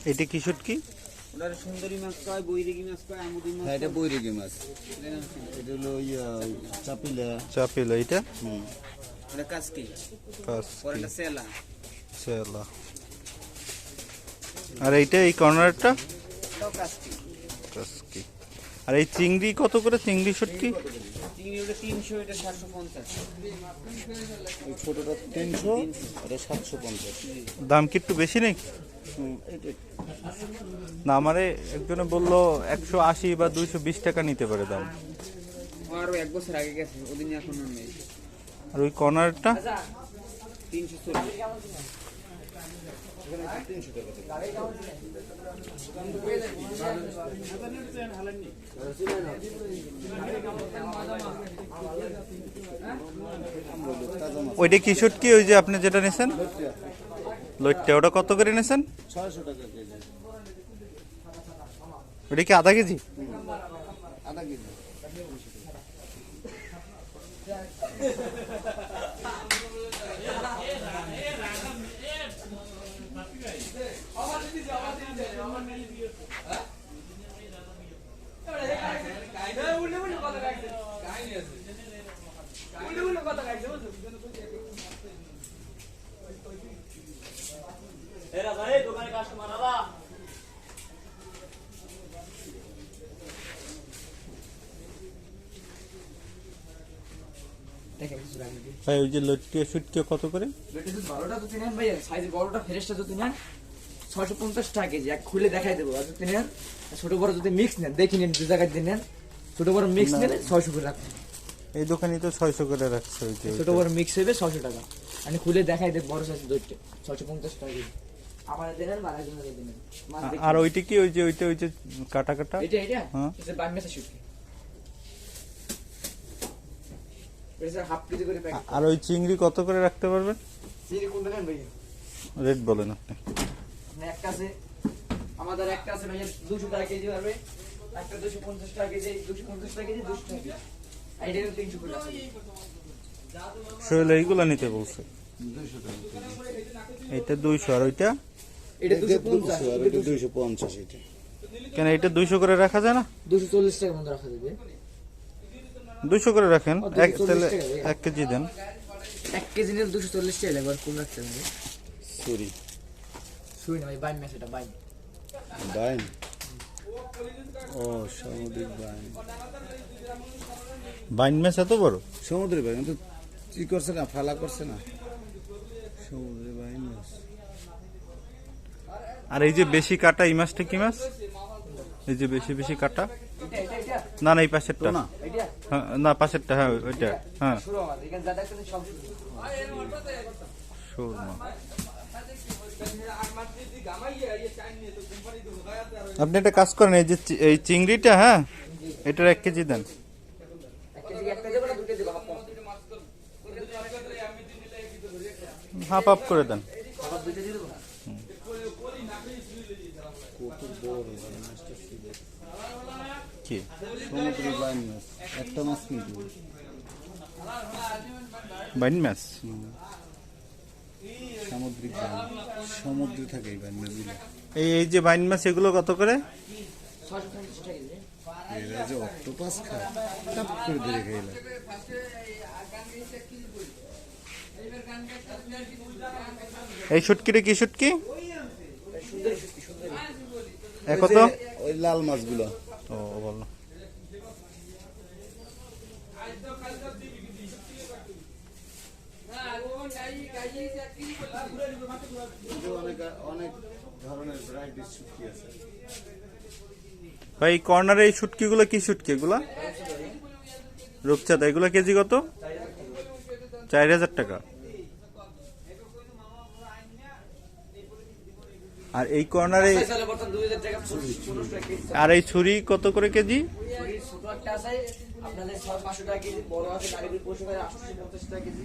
এটা কি শুটকি? সুন্দরী মাছ কয়, বৈরাগী মাছ কয়, আমুদি মাছ। এটা বৈরাগী মাছ। এটা হলো চাপিলা। চাপিলা এটা? এটা কাসকি। পরেরটা সেলা। সেলা। আর এইটা এই কর্নারটা? এটাও কাসকি। কাসকি। আর এই চিংড়ি কত করে? চিংড়ি শুটকি? চিংড়ি ওটা 300, এটা 750। এই ছোটটা 300, এটা 750। দাম কি একটু বেশি নেই? না, আমারে একজনে বললো 180 বা 220 টাকা নিতে পারে দাম। আরো 1 বছর আগে গেছে, ওদিন এখন আর নেই। আর ওই কর্নারটা 340। ওইটা কি শুটকি? ওই যে আপনি যেটা নিছেন লইট্টা, ওটা কত করে নিছেন? 600 টাকা কেজি। ওটা কি আধা কেজি? আধা কেজি। ভাই ওই যে লইট্টা শুটকি কত করে? ভালোটা যদি নেন ভাই, সাইজ বড়টা ফ্রেশটা যদি নেন 650 টাকা কেজি। এক খুলে দেখাই দেবো। আর যদি নেন ছোট বড়, যদি মিক্স নেন, দেখি নেন, 2 জায়গায় দিয়ে নেন, ছোট বড় মিক্স নেন 600 করে রাখবেন। এই দোকানে তো 600 করে রাখছে। ওই যে ছোট বড় মিক্স হবে 600 টাকা। আমি খুলে দেখাই দেব, বড় সাইজ দুইটা 650 টাকা কেজি। আমার দেন বাড়াই দেন। আর ওইটা কি? ওই যে ওই যে কাটা কাটা এটা হ্যাঁ, এটা বামমেসা শুটকি। এটা হাফ কেজি করে প্যাকেট। আর ওই চিংড়ি কত করে রাখতে পারবেন? চিংড়ি কোনটা নেন ভাই? রেট বলেন আপনি। একটা আছে আমাদের, একটা আছে ভাই 200 টাকা কেজি পারবে, একটা 250 টাকা কেজি, 250 টাকা কেজি, 200 টাকা কেজি। এইটা 300 করে আছে। শৈল এইগুলা নিতে বলছে 200 টাকা কেজি। এটা 200 আর ওইটা এটা 250 আর এটা 250 এটা। কেন এটা 200 করে রাখা যায় না? 240 টাকা মতো রাখা যাবে। 200 করে রাখেন। এক 240 তাহলে টাকা ভাই। 1 কেজি দেন। 1 কেজি নিলে 240 টাকা লাগবে। আর কম রাখতে হবে। সরি শুই না ভাই, বাইম মেস, এটা বাইম। বাইন। ও সামুদ্রিক বাইন। বাইন মাছ এত বড়? সমুদ্রের বাইন তো কি করছে না, ফালা করছে না। সমুদ্রের বাইন মাছ। আর এই যে বেশি কাটা এই মাছটা কি মাছ? এই যে বেশি বেশি কাটা? এটা না না, এই পাশেরটা না এটা হ্যাঁ, না পাশেরটা, হ্যাঁ ওইটা। হ্যাঁ, শুরু আমাদের এখানে যা দেখছেন সব শুরু। সুরমা। আপনি একটা কাজ করেন, এই যে এই চিংড়িটা, হ্যাঁ এটার 1 কেজি দেন। 1 কেজি একটা দেব না, 2 কেজি দেব? হাফ হাফ করে দেন। আবার 2 কেজি দেব না? কত বড় বাইন মাছটা ছিল। কি সমুদ্রের বাইন মাছ একটা মাছ কিন্তু বাইন মাছ? সামুদ্রিক বাইন, সমুদ্রে থাকে এই বাইন মাছগুলো। এই যে বাইন মাছ এগুলো কত করে? 650 টাকা কেজি। এরা যে অক্টোপাস খায় টাপ করে ধরে খাইলা। এই শুটকিটা কি শুটকি? কত? ওই লাল মাছগুলো ও বলো। অনেক অনেক ধরনের ভ্যারাইটিস শুটকি আছে। ভাই কর্নারে এই শুটকিগুলো কি শুটকি এগুলা? রূপচাঁদা। এগুলো কেজি কত? 4000 টাকা। আর এই কর্নারে আর এই ছুরি কত করে কেজি? ছোট একটা আছে আপনাদের 500 টাকা কেজি, বড় আছে গাড়ির 850 টাকা কেজি।